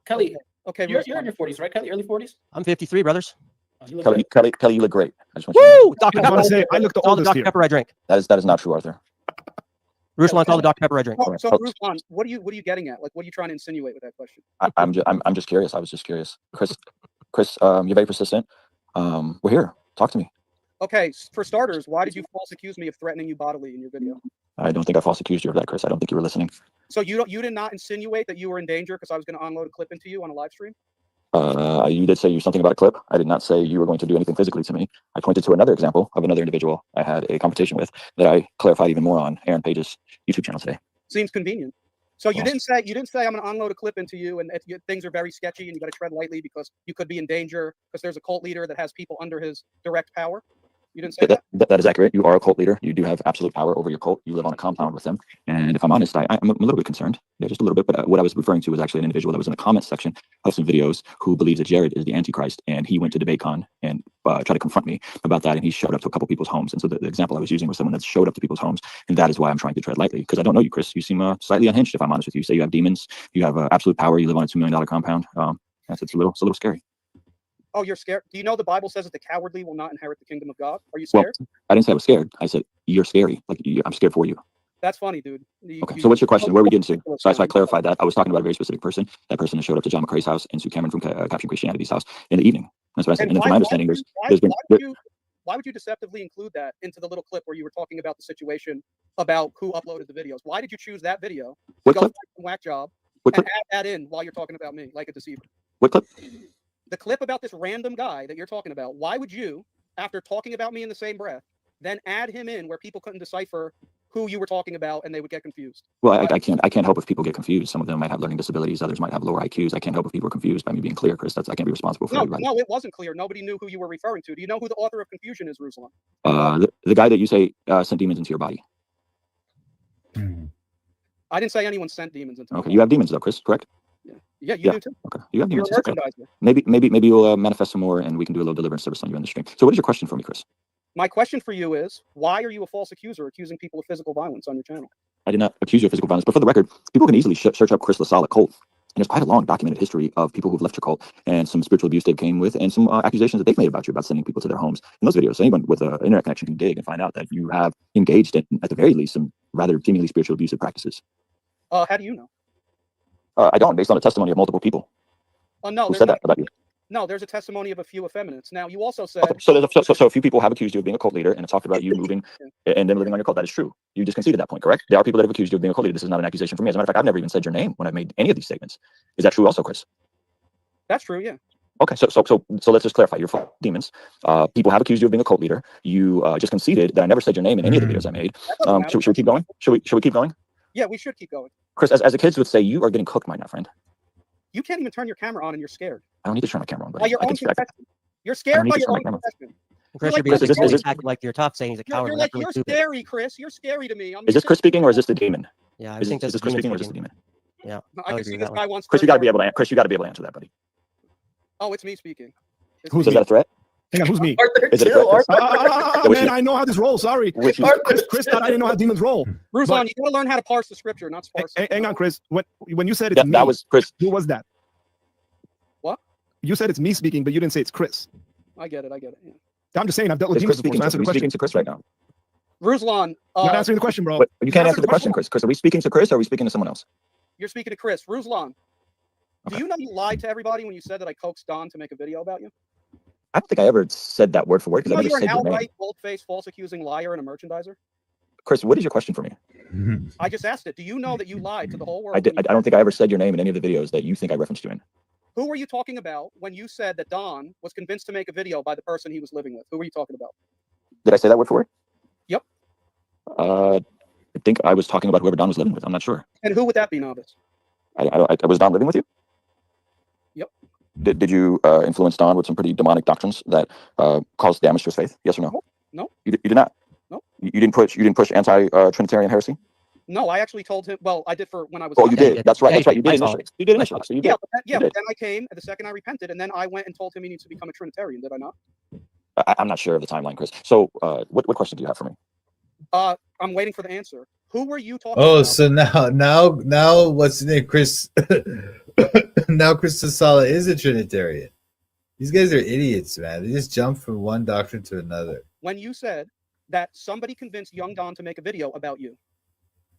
Kelly, Okay, you're in your 40s, right, Kelly? Early 40s? I'm 53, brothers. Oh, you look Kelly, great. Kelly, you look great. I just want you to know. Woo! Dr. I was Pepper. about to say, I look the It's all the oldest Dr. here. Pepper I drink. That is not true, Arthur. Ruslan, it's all the Dr. Pepper I drink. So Ruslan, what are you getting at? Like, what are you trying to insinuate with that question? I'm just curious. I was just curious. Chris, you're very persistent. We're here. Talk to me. Okay, for starters, why did you false accuse me of threatening you bodily in your video? I don't think I false accused you of that, Chris. I don't think you were listening. So you did not insinuate that you were in danger because I was going to unload a clip into you on a live stream? You did say something about a clip. I did not say you were going to do anything physically to me. I pointed to another example of another individual I had a conversation with that I clarified even more on Aaron Page's YouTube channel today. Seems convenient. So you Awesome. didn't say I'm going to unload a clip into you and things are very sketchy and you got to tread lightly because you could be in danger because there's a cult leader that has people under his direct power. You didn't say that? That is accurate. You are a cult leader. You do have absolute power over your cult. You live on a compound with them. And if I'm honest, I'm a little bit concerned. Yeah, just a little bit. But what I was referring to was actually an individual that was in the comment section of some videos who believes that Jared is the Antichrist. And he went to DebateCon and tried to confront me about that. And he showed up to a couple people's homes. And so the example I was using was someone that showed up to people's homes. And that is why I'm trying to tread lightly. Because I don't know you, Chris. You seem slightly unhinged, if I'm honest with you. You say you have demons. You have absolute power. You live on a $2 million compound. It's a little scary. Oh, you're scared? Do you know the Bible says that the cowardly will not inherit the kingdom of God? Are you scared? Well, I didn't say I was scared. I said you're scary. Like I'm scared for you. That's funny, dude. Okay, so what's your question? Where are we getting to? So I clarified that. I was talking about a very specific person. That person that showed up to John McCrae's house and Sue Cameron from Capturing Christianity's house in the evening. That's what I said. And then from my understanding, why would you deceptively include that into the little clip where you were talking about the situation about who uploaded the videos? Why did you choose that video? What clip? Whack job. What clip? And add that in while you're talking about me, like a deceiver. What clip? The clip about this random guy that you're talking about. Why would you, after talking about me in the same breath, then add him in where people couldn't decipher who you were talking about and they would get confused? Well, I can't help if people get confused. Some of them might have learning disabilities. Others might have lower IQs. I can't help if people are confused by me being clear, Chris. I can't be responsible for everybody. No, it wasn't clear. Nobody knew who you were referring to. Do you know who the author of confusion is, Ruslan? The guy that you say sent demons into your body. I didn't say anyone sent demons into. Okay, you have demons though, Chris, correct? Yeah, you do too. Okay, you have demons. You're a Okay. merchandiser. Maybe you'll manifest some more, and we can do a little deliverance service on you in the stream. So, what is your question for me, Chris? My question for you is, why are you a false accuser accusing people of physical violence on your channel? I did not accuse you of physical violence, but for the record, people can easily search up Chris LaSala cult. And there's quite a long documented history of people who've left your cult and some spiritual abuse they came with and some accusations that they've made about you about sending people to their homes. In those videos, so anyone with an internet connection can dig and find out that you have engaged in, at the very least, some rather seemingly spiritual abusive practices. How do you know? I don't, based on the testimony of multiple people. No, who said that about you. No, there's a testimony of a few effeminates. Now, you also said... Okay, so a few people have accused you of being a cult leader and talked about you moving and then living on your cult. That is true. You just conceded that point, correct? There are people that have accused you of being a cult leader. This is not an accusation for me. As a matter of fact, I've never even said your name when I've made any of these statements. Is that true also, Chris? That's true, yeah. Okay, so let's just clarify. You're full of demons. People have accused you of being a cult leader. You just conceded that I never said your name in any of the videos I made. Should we keep going? Should we keep going? Yeah, we should keep going. Chris, as the kids would say, you are getting cooked, my friend. You can't even turn your camera on and you're scared. I don't need to turn my camera on, but by your own confession. You're scared by your own confession. Chris, you're acting like you're tough, saying he's a coward. You're like, you're scary, Chris. You're scary to me. Is this Chris speaking or is this the demon? Yeah, I is think this Chris speaking or is this the demon? Yeah, I can see this guy wants. Chris, you got to be able to. Chris, you got to be able to answer that, buddy. Oh, it's me speaking. Who's that a threat? Hang on, who's me? Is it a threat? Man, I know how this rolls. Sorry, Chris thought I didn't know how demons roll. Ruslan, you got to learn how to parse the scripture, not sparse. Hang on, Chris. When you said it's me, that was Chris. Who was that? What? You said it's me speaking, but you didn't say it's Chris. I get it. Yeah. I'm just saying I've dealt with demons before. Answer the question. Speaking to Chris right now. Ruslan, not answering the question, bro. But you can't answer the question, Chris. Chris, are we speaking to Chris or are we speaking to someone else? You're speaking to Chris. Ruslan, do you know you lied to everybody when you said that I coaxed Don to make a video about you? I don't think I ever said that word for word. You know you're an outright, bold-faced, false-accusing liar and a merchandiser? Chris, what is your question for me? I just asked it. Do you know that you lied to the whole world? I don't think I ever said your name in any of the videos that you think I referenced you in. Who were you talking about when you said that Don was convinced to make a video by the person he was living with? Who were you talking about? Did I say that word for word? Yep. I think I was talking about whoever Don was living with. I'm not sure. And who would that be, Novice? I was Don living with you? Yep. Did you influence Don with some pretty demonic doctrines that caused damage to his faith? Yes or no? No. You did not? No. You didn't push anti-Trinitarian heresy? No, I actually told him. Well, I did for when I was. Oh, you did. That's right. That's right. You did initially. You did initially. So you did. Yeah, but then I came the second I repented, and then I went and told him he needs to become a Trinitarian. Did I not? I'm not sure of the timeline, Chris. So, what question do you have for me? I'm waiting for the answer. Who were you talking about? about? So now, what's the name, Chris? now chrislasala is a Trinitarian. These guys are idiots, man. They just jump from one doctrine to another. When you said that somebody convinced young Don to make a video about you.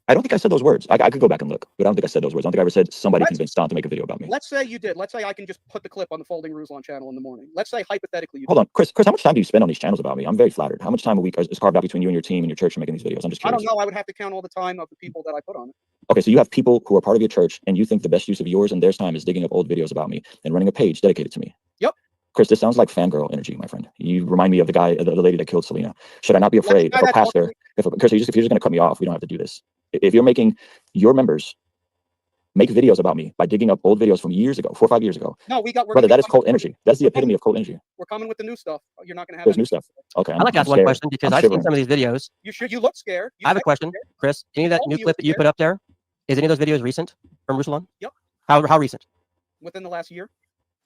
I don't think I said those words. I could go back and look, but I don't think I said those words. I don't think I ever said somebody Let's- convinced Don to make a video about me. Let's say you did. Let's say I can just put the clip on the Folding Ruslan channel in the morning. Let's say hypothetically you Hold did. on, Chris, how much time do you spend on these channels about me? I'm very flattered. How much time a week is carved out between you and your team and your church for making these videos? I'm just I curious. don't know. I would have to count all the time of the people that I put on it. Okay, so you have people who are part of your church, and you think the best use of yours and theirs time is digging up old videos about me and running a page dedicated to me. Yep. Chris, this sounds like fangirl energy, my friend. You remind me of the lady that killed Selena. Should I not be afraid guy if a that pastor, Chris, if you're just going to cut me off, we don't have to do this. If you're making your members make videos about me by digging up old videos from years ago, 4 or 5 years ago, No, we're brother, gonna that be is cult energy. That's the epitome of cult energy. We're coming with the new stuff. You're not gonna have There's any- new stuff. Okay, I'd like to I'm ask one scared. question because I'm I've seen shivering. some of these videos. You look scared. You I have a act question, scared. Chris. Any of that Told new you clip that you scared. put up there, is any of those videos recent from Ruslan? Yep. How recent? Within the last year.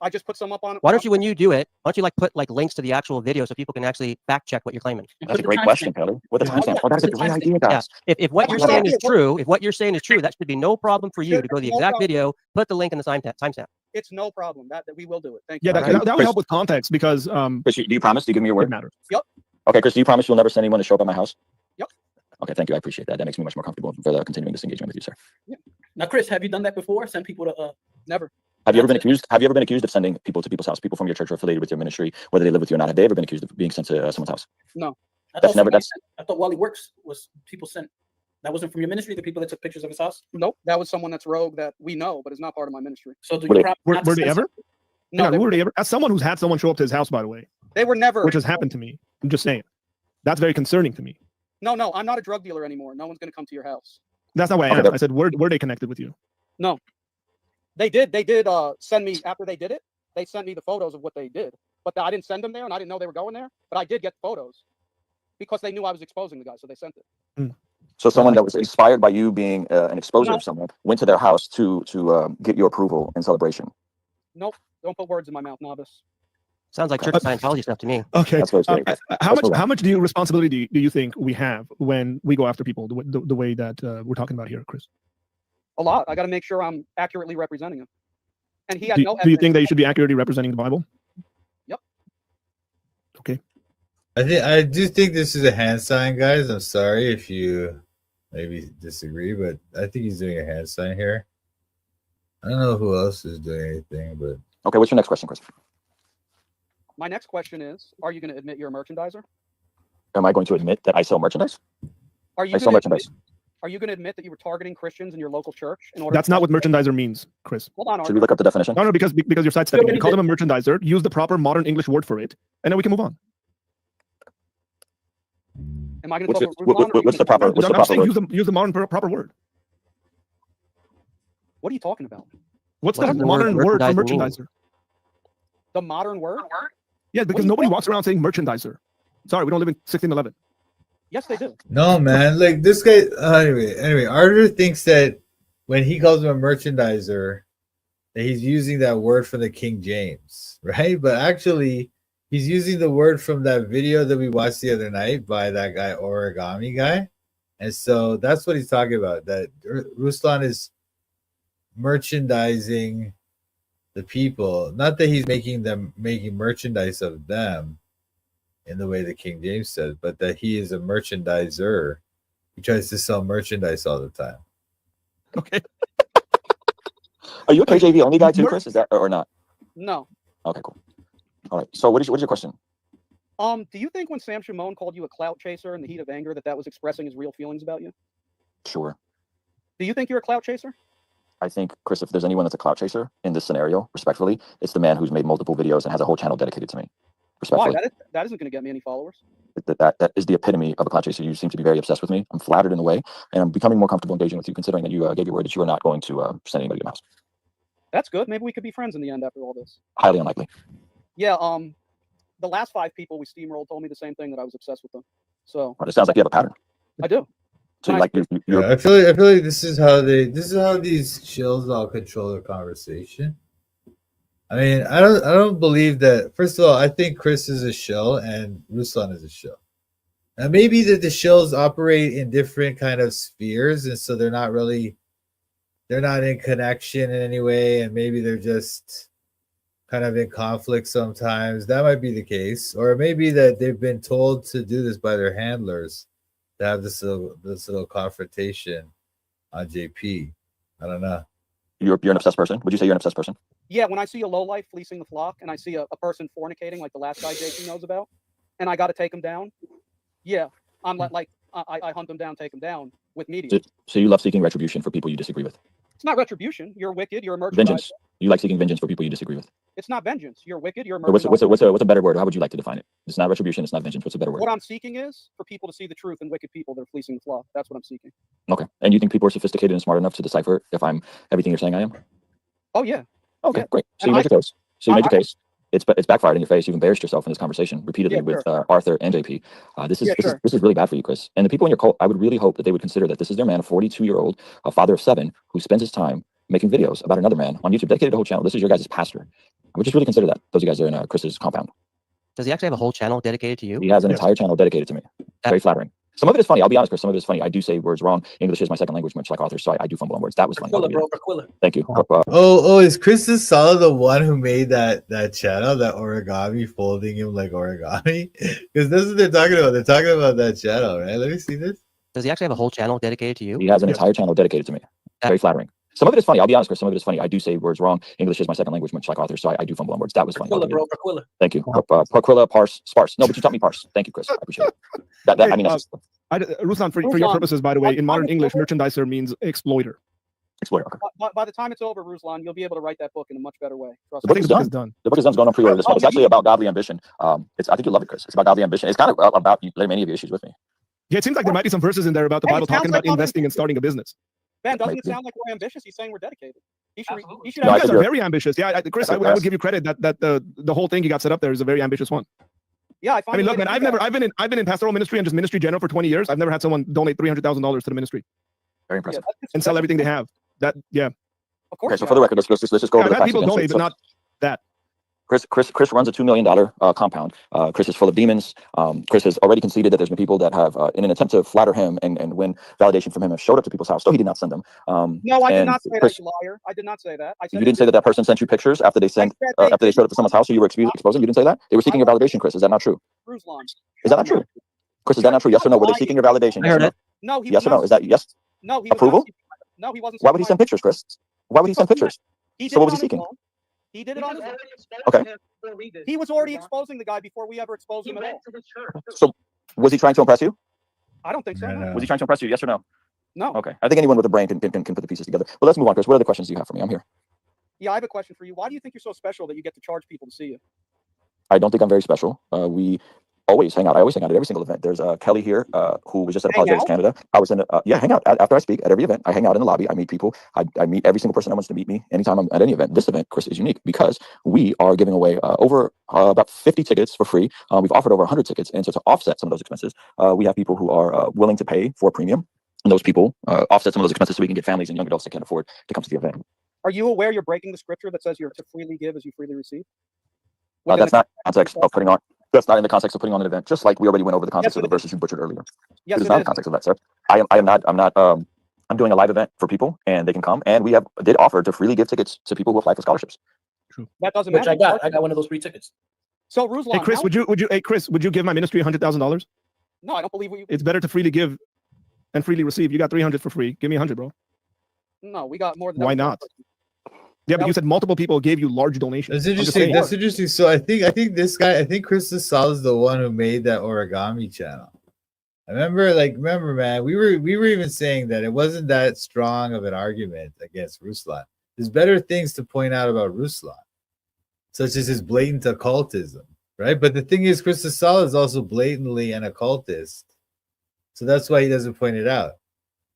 I just put some up on it. Why don't you, when you do it, why don't you like put like links to the actual video so people can actually fact check what you're claiming? That's a great question, Taylor. What the Yeah. timestamp? Oh, that's a Put the great timestamp. idea, Yeah. guys. If what That's you're what I saying is did. true, if what you're saying is true, that should be no problem for you Sure, to go to the no exact problem. video, put the link in the timestamp. It's no problem. That we will do it. Thank you. Yeah, that, Alright. that, that would help with context because Chris, do you promise? Do you give me your it word? matters. Okay, Chris, do you promise you'll never send anyone to show up at my house? Yep. Okay, thank you. I appreciate that. That makes me much more comfortable for continuing this engagement with you, sir. Now, Chris, have you done that before? Send people to Never. Have you ever been That's accused? Have you ever been accused of sending people to people's house? People from your church or affiliated with your ministry, whether they live with you or not. Have they ever been accused of being sent to someone's house? I That's thought never- somebody that's- sent- I thought Wally Works was people sent. That wasn't from your ministry. The people that took pictures of his house. Nope. That was someone that's rogue that we know, but is not part of my ministry. So do Were you they- promise Were, not to were they send ever? something? No, Yeah, they, were they ever? As someone who's had someone show up to his house, by the way, they were never. which has happened to me. I'm just saying. That's very concerning to me. No, I'm not a drug dealer anymore. No one's gonna come to your house. That's not what I Okay, asked. that- I said, were they connected with you? They did send me after they did it. They sent me the photos of what they did, but I didn't send them there, and I didn't know they were going there. But I did get the photos because they knew I was exposing the guy, so they sent it. So someone that was inspired by you being an exposer No. of someone went to their house to get your approval and celebration. Nope. Don't put words in my mouth, novice. Sounds like Church of Scientology stuff to me. Okay. That's very scary. How much do you responsibility do you think we have when we go after people the way that we're talking about here, Chris? A lot. I got to make sure I'm accurately representing him. And he had Do, no. do you think evidence. that you should be accurately representing the Bible? Yep. Okay. I do think this is a hand sign, guys. I'm sorry if you maybe disagree, but I think he's doing a hand sign here. I don't know who else is doing anything, but Okay, what's your next question, Chris? My next question is: are you going to admit you're a merchandiser? Am I going to admit that I sell merchandise? Are you I sell going to merchandise. Are you going to admit that you were targeting Christians in your local church in order? That's to not what merchandiser means, Chris. Hold on, Should Arthur. we look up the definition? No, because you're sidestepping. Nobody You call did. them a merchandiser. Use the proper modern English word for it, and then we can move on. Am I going to What's talk it- about Ruslan, or are you what's the gonna- proper- what's the I'm proper saying word? use the modern proper word. What are you talking about? What's What the does the modern word word for merchandiser mean? merchandiser? The modern word? Yeah, because are you nobody talking walks around saying merchandiser. Sorry, we don't live in 1611. Yes, they do. no, man. Like this guy. Anyway, Arthur thinks that when he calls him a merchandiser, that he's using that word from the King James, right? But actually, he's using the word from that video that we watched the other night by that guy Origami guy, and so that's what he's talking about. That Ruslan is merchandising the people, not that he's making merchandise of them in the way that King James said, but that he is a merchandiser. He tries to sell merchandise all the time. Okay. Are you a KJV only guy too, Chris? Is that or not? No. Okay, cool. All right. So what is your question? Do you think when Sam Shimon called you a clout chaser in the heat of anger that was expressing his real feelings about you? Sure. Do you think you're a clout chaser? I think, Chris, if there's anyone that's a clout chaser in this scenario, respectfully, it's the man who's made multiple videos and has a whole channel dedicated to me. Why? Respectfully. That isn't going to get me any followers. That is the epitome of a clout chaser. You seem to be very obsessed with me. I'm flattered in a way, and I'm becoming more comfortable engaging with you, considering that you gave your word that you are not going to send anybody to my house. That's good. Maybe we could be friends in the end after all this. Highly unlikely. Yeah. The last 5 people we steamrolled told me the same thing, that I was obsessed with them. So But it sounds like you have a pattern. I do. So you Nice. like you're Yeah, I feel like this is how these shills all control the conversation. I mean, I don't believe that. First of all, I think Chris is a shill and Ruslan is a shill. Now maybe that the shills operate in different kind of spheres, and so they're not really they're not in connection in any way, and maybe they're just kind of in conflict sometimes. That might be the case, or it may be that they've been told to do this by their handlers to have this little confrontation on JP. I don't know. You're an obsessed person. Would you say you're an obsessed person? Yeah, when I see a lowlife fleecing the flock and I see a person fornicating like the last guy JP knows about, and I got to take him down, yeah, I'm like I hunt them down, take them down with media. So you love seeking retribution for people you disagree with. It's not retribution. You're wicked. You're a merchandiser. Vengeance. You like seeking vengeance for people you disagree with. It's not vengeance. You're wicked. You're a Or merchandiser. what's a better word? How would you like to define it? It's not retribution. It's not vengeance. What's a better word? What I'm seeking is for people to see the truth in wicked people that are fleecing the flock. That's what I'm seeking. Okay. And you think people are sophisticated and smart enough to decipher if I'm everything you're saying I am? Oh yeah. Okay, Yeah. great. So And you made your case. So you made your case. It's backfired in your face. You've embarrassed yourself in this conversation repeatedly Yeah, with Arthur and JP. This is really bad for you, Chris. And the people in your cult, I would really hope that they would consider that this is their man, a 42-year-old, a father of 7, who spends his time making videos about another man on YouTube, dedicated to a whole channel. This is your guys' pastor. I would just really consider that. Those of you guys are in Chris's compound. Does he actually have a whole channel dedicated to you? He has an entire channel dedicated to me. Very flattering. Some of it is funny. I'll be honest, Chris. Some of it is funny. I do say words wrong. English is my second language, much like Arthur, so I do fumble on words. That was funny. Thank you. Is chrislasala the one who made that channel, that origami, folding him like origami? Because this is what they're talking about. They're talking about that channel, right? Let me see this. Does he actually have a whole channel dedicated to you? He has an entire channel dedicated to me. Very flattering. Some of it is funny. I'll be honest, Chris. Some of it is funny. I do say words wrong. English is my second language, much like Arthur, so I do fumble on words. That was funny. Thank you. Parquilla, parse, sparse. No, but you taught me parse. Thank you, Chris. I appreciate it. I mean, that's Ruslan, for your purposes, by the way, in modern English, merchandiser means exploiter. Exploiter. Okay. By the time it's over, Ruslan, you'll be able to write that book in a much better way. The book is done. The book is done. It's going on pre-order this month. It's actually about godly ambition. I think you'll love it, Chris. It's about godly ambition. It's kind of about many of your issues with me. Yeah, it seems like there might be some verses in there about the Bible talking about investing and starting a business. Ben, doesn't it sound like we're ambitious? He's saying we're dedicated. He should you guys are very ambitious. Yeah, Chris, I would give you credit that the whole thing you got set up there is a very ambitious one. Yeah, I mean, look, man, I've been in pastoral ministry and just ministry general for 20 years. I've never had someone donate $300,000 to the ministry. Very impressive. And sell everything they have. Of course. Okay, so for the record, let's just go over the facts people again. donate, but not that. Chris runs a $2 million compound. Chris is full of demons. Chris has already conceded that there's been people that have, in an attempt to flatter him and win validation from him, have showed up to people's house. So he did not send them. No, I did not say that, you liar. I did not say that. You didn't say that person sent you pictures after they showed up to someone's house, so you were exposing. You didn't say that. They were seeking your validation, Chris. Is that not true? Is that not true? Chris, is that not true? Yes or no? Were they seeking your validation? I heard it. No. Yes or no? Is that yes? No. Approval? No, he wasn't. Why would he send pictures, Chris? Why would he send pictures? So what was he seeking? He did it on his own. Okay. He was already exposing the guy before we ever exposed him at all. So was he trying to impress you? I don't think so. No. Was he trying to impress you? Yes or no? No. Okay. I think anyone with a brain can put the pieces together. Well, let's move on, Chris. What other questions do you have for me? I'm here. Yeah, I have a question for you. Why do you think you're so special that you get to charge people to see you? I don't think I'm very special. We always hang out. I always hang out at every single event. There's Kelly here who was just at Apologetics Canada. I was in hang out after I speak at every event. I hang out in the lobby. I meet people. I meet every single person that wants to meet me anytime I'm at any event. This event, Chris, is unique because we are giving away over about 50 tickets for free. We've offered over 100 tickets, and so to offset some of those expenses, we have people who are willing to pay for a premium, and those people offset some of those expenses so we can get families and young adults that can't afford to come to the event. Are you aware you're breaking the scripture that says you're to freely give as you freely receive? That's not context of putting on. That's not in the context of putting on an event. Just like we already went over the context of the verses you butchered earlier. Yes, it is not in the context of that, sir. I'm doing a live event for people, and they can come. And we did offer to freely give tickets to people who apply for scholarships. True. That doesn't Which matter. I got one of those free tickets. So Ruslan, hey Chris, would you give my ministry $100,000? No, I don't believe what you. It's better to freely give and freely receive. You got 300 for free. Give me 100, bro. No, we got more than that. Why not? Yeah, but you said multiple people gave you large donations. That's interesting. That's interesting. So I think chrislasala is the one who made that origami channel. I remember, man, we were even saying that it wasn't that strong of an argument against Ruslan. There's better things to point out about Ruslan, such as his blatant occultism, right? But the thing is, chrislasala is also blatantly an occultist, so that's why he doesn't point it out.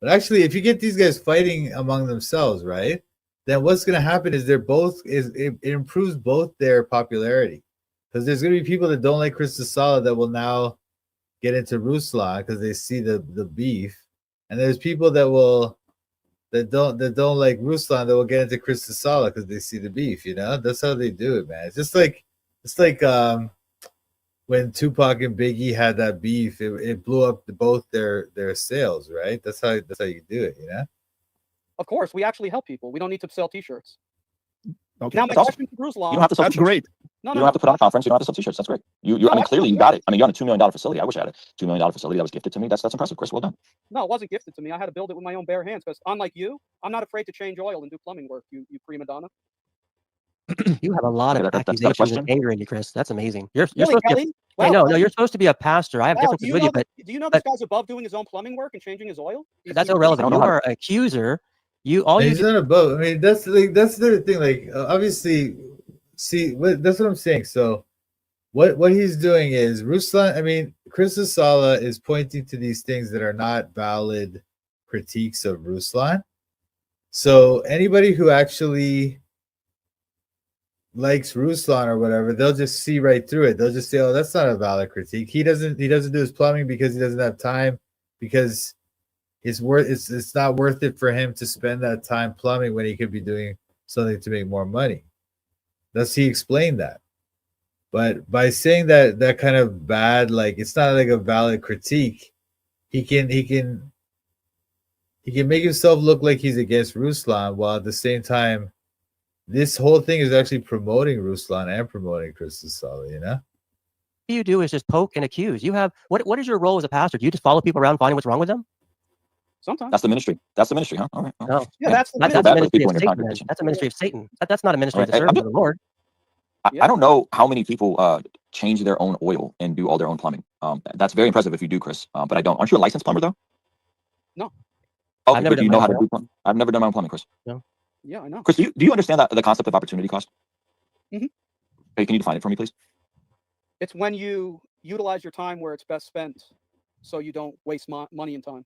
But actually, if you get these guys fighting among themselves, right? Then what's going to happen is it improves both their popularity, because there's going to be people that don't like chrislasala that will now get into Ruslan because they see the beef, and there's people that don't like Ruslan that will get into chrislasala because they see the beef. You know, that's how they do it, man. It's like when Tupac and Biggie had that beef, it blew up both their sales, right? That's how you do it, you know. Of course, we actually help people. We don't need to sell T-shirts. Okay. Now, my That's awesome. question to You Ruslan. don't have to sell That's t-shirts. great. No, You no, don't have no. to put on a conference. You don't have to sell t-shirts. That's great. You I mean, clearly you got it. I mean, you're on a $2 million facility. I wish I had a $2 million facility that was gifted to me. That's impressive, Chris. Well done. No, it wasn't gifted to me. I had to build it with my own bare hands because, unlike you, I'm not afraid to change oil and do plumbing work. You prima donna. You have a lot Okay, of that's not a accusations and question. anger in you, Chris. That's amazing. You're Really, supposed to be. Kelly? Hey, Wow, no, Kelly, you're supposed to be a pastor. I have wow, differences with you, but do you know this guy's above doing his own plumbing work and changing his oil? that's he's irrelevant. know You how to- are an accuser. All you He's do. not above. I mean, that's the thing. Like, obviously, that's what I'm saying. So, what he's doing is Ruslan. I mean, chrislasala is pointing to these things that are not valid critiques of Ruslan. So anybody who actually likes Ruslan or whatever, they'll just see right through it. They'll just say, "Oh, that's not a valid critique. He doesn't do his plumbing because he doesn't have time, because it's not worth it for him to spend that time plumbing when he could be doing something to make more money." Thus, he explained that. But by saying that kind of bad, like, it's not like a valid critique, he can make himself look like he's against Ruslan, while at the same time, this whole thing is actually promoting Ruslan and promoting chrislasala, you know? You do is just poke and accuse. You have what is your role as a pastor? Do you just follow people around finding what's wrong with them? Sometimes. That's the ministry. That's the ministry, huh? All right. No. Yeah, that's the That's Feel a bad for the ministry people of in your Satan. Then. congregation. That's a ministry of Satan. That's not a ministry of the Right. servant of the Lord. Yeah. I don't know how many people change their own oil and do all their own plumbing. That's very impressive if you do, Chris. But I don't. Aren't you a licensed plumber though? No. Okay, I've never but do you done know my how to own. do plumbing? I've never done my own plumbing, Chris. Yeah, I know. Chris, do you understand that the concept of opportunity cost? Mhm. Hey, can you define it for me, please? It's when you utilize your time where it's best spent, so you don't waste money and time.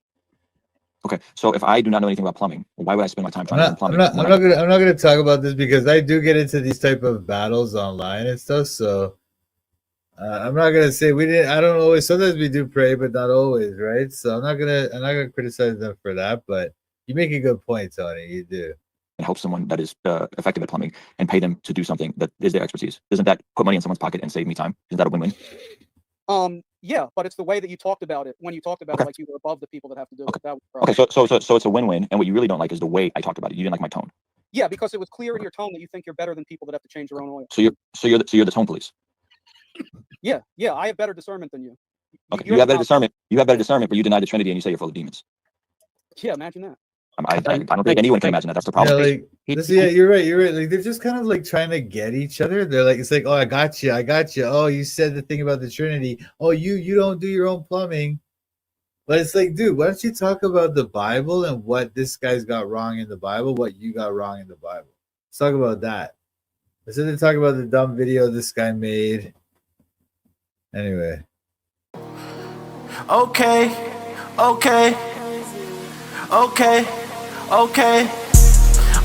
Okay, so if I do not know anything about plumbing, why would I spend my time I'm trying to learn not, plumbing? I'm not gonna talk about this because I do get into these type of battles online and stuff. So I'm not gonna say we didn't. I don't always. Sometimes we do pray, but not always, right? So I'm not gonna criticize them for that. But you make a good point, Tony. You do. And help someone that is effective at plumbing and pay them to do something that is their expertise. Doesn't that put money in someone's pocket and save me time? Isn't that a win-win? Yeah, but it's the way that you talked about it. When you talked about Okay. it like you were above the people that have to do Okay. it. That was the Okay, problem. so it's a win-win. And what you really don't like is the way I talked about it. You didn't like my tone. Yeah, because it was clear in your tone that you think you're better than people that have to change their own oil. So you're the tone police. Yeah, I have better discernment than you. Okay, You're you have the better discernment. You have better discernment, but you deny the Trinity and you say you're full of demons. Yeah, imagine that. I don't think anyone can imagine that. That's the problem. Yeah, like you're right. You're right. Like they're just kind of like trying to get each other. They're like, it's like, oh, I got you. Oh, you said the thing about the Trinity. Oh, you don't do your own plumbing. But it's like, dude, why don't you talk about the Bible and what this guy's got wrong in the Bible, what you got wrong in the Bible? Let's talk about that. Instead of talking about the dumb video this guy made. Anyway. Okay.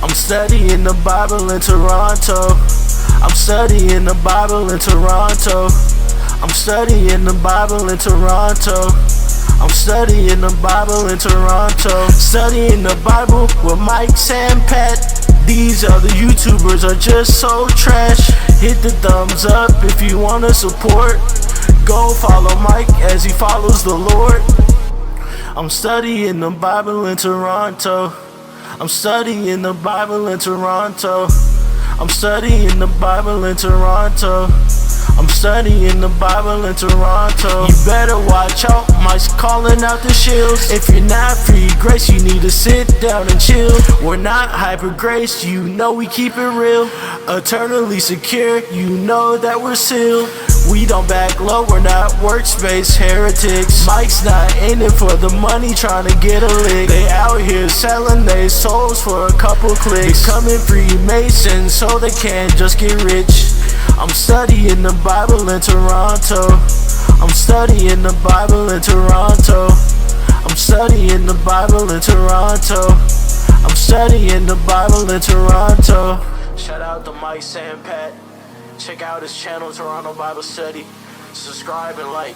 I'm studying the Bible in Toronto. I'm studying the Bible in Toronto. I'm studying the Bible in Toronto. I'm studying the Bible in Toronto. Studying the Bible with Mike and Pat. These other YouTubers are just so trash. Hit the thumbs up if you wanna support. Go follow Mike as he follows the Lord. I'm studying the Bible in Toronto. I'm studying the Bible in Toronto. I'm studying the Bible in Toronto. I'm studying the Bible in Toronto. You better watch out, Mike's calling out the shills. If you're not free grace, you need to sit down and chill. We're not hyper grace, you know we keep it real. Eternally secure, you know that we're sealed. We don't back low, we're not workspace heretics. Mike's not in it for the money, trying to get a lick. They out here selling their souls for a couple clicks. Becoming Freemasons so they can't just get rich. I'm studying the Bible in Toronto. I'm studying the Bible in Toronto. I'm studying the Bible in Toronto. I'm studying the Bible in Toronto. Shout out to Mike and Pat. Check out his channel, Toronto Bible Study. Subscribe and like.